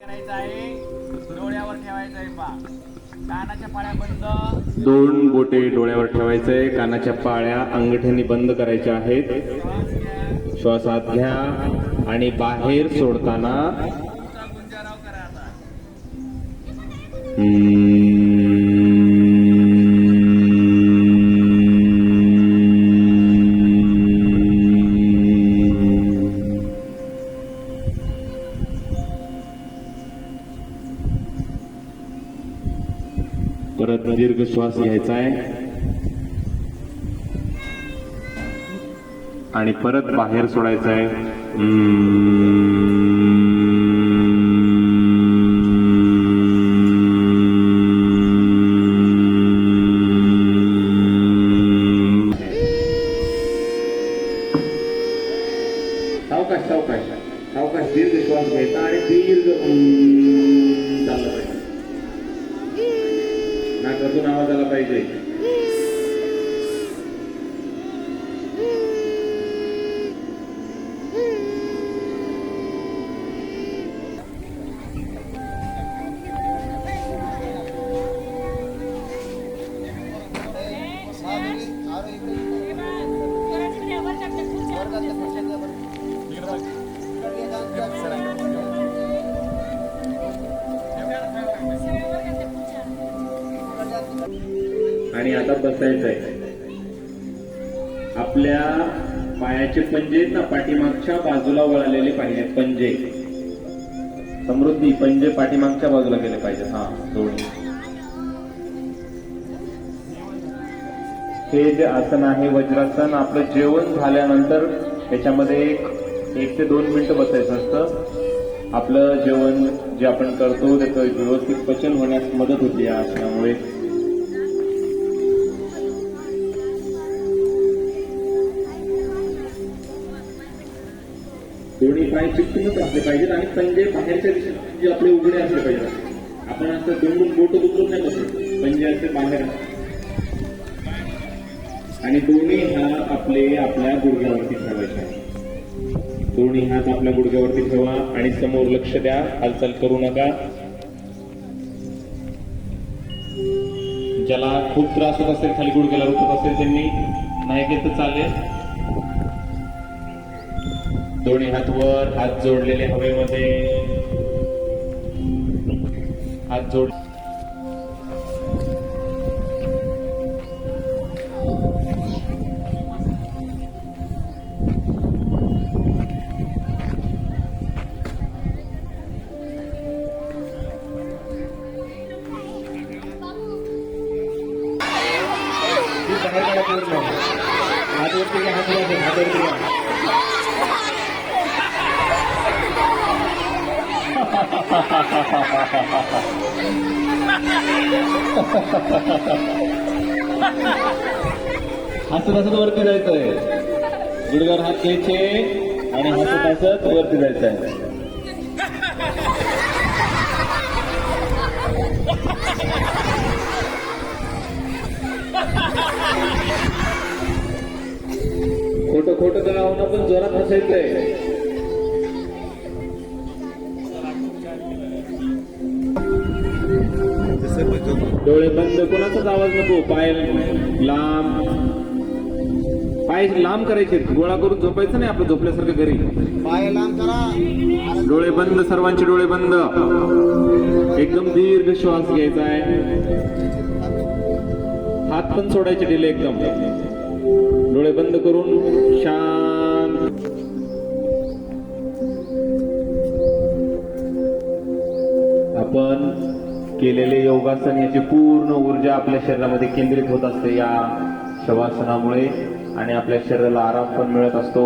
करायचं आहे, डोळ्यावर ठेवायचं आहे पा कानाच्या पाळ्या बंद, दोन बोटे डोळ्यावर ठेवायचंय, कानाच्या पाळ्या अंगठ्याने बंद करायच्या आहेत. श्वास आत घ्या आणि बाहेर सोडताना तुमचा गुंजाराव करा आता. परत दीर्घ श्वास घ्यायचा आहे आणि परत बाहेर सोडायचा आहे. सावकाश सावकाश सावकाश दीर्घ श्वास घ्यायचा आणि दीर्घ चाललं पाहिजे. नाकातून आवाज आला पाहिजे. आणि आता बसायचंय. आपल्या पायाचे पंजे ना पाठीमागच्या बाजूला वळलेले पाहिजे. पंजे समृद्धी पंजे पाठीमागच्या बाजूला गेले पाहिजे. हा दोन्ही. हे जे आसन आहे वज्रासन, आपलं जेवण झाल्यानंतर याच्यामध्ये एक ते 2 मिनिटं बसायचं असतं. आपलं जेवण जे आपण करतो त्याचं व्यवस्थित पचन होण्यास मदत होते या आसनामुळे. दोन्ही पाय चिकटूनच असले पाहिजेत आणि पंजे बाहेरच्या दिशेने जे आपले उघडे असले पाहिजेत. आपण असं दोन बोट उचलून नाही बसत, पंजे असे बाहेर आणि दोन्ही हात आपले आपल्या गुडघ्यावरती ठेवायचे आहेत. दोन्ही हात आपल्या गुडघ्यावरती ठेवा आणि समोर लक्ष द्या. हालचाल करू नका. ज्याला खूप त्रास होत असेल, खाली गुडघ्याला रुतत असेल, त्यांनी नाही घेत चालेल. दोन्ही हात वर, हात जोडलेले हवेमध्ये. हात जोड हात वरती घ्या, हात वरती घ्या. हसत हसत वरती जायचंय. गुडघ्यावर हात घ्यायचे आणि हसत हसत वरती जायचंय. खोटं खोटं का होणं, पण जोरात हसायचंय. डोळे बंद, कोणाचाच आवाज नको. पाय लांब, पाय लांब करायचे. गोळा करून झोपायचं नाही आपलं झोपल्यासारखं घरी. पाय लांब करा. डोळे बंद, सर्वांचे डोळे बंद. एकदम दीर्घ श्वास घ्यायचा आहे. हात पण सोडायचे ढिले एकदम. डोळे बंद करून शांत. आपण केलेले योगासन याची पूर्ण ऊर्जा आपल्या शरीरामध्ये केंद्रित होत असते या शवासनामुळे आणि आपल्या शरीराला आराम पण मिळत असतो.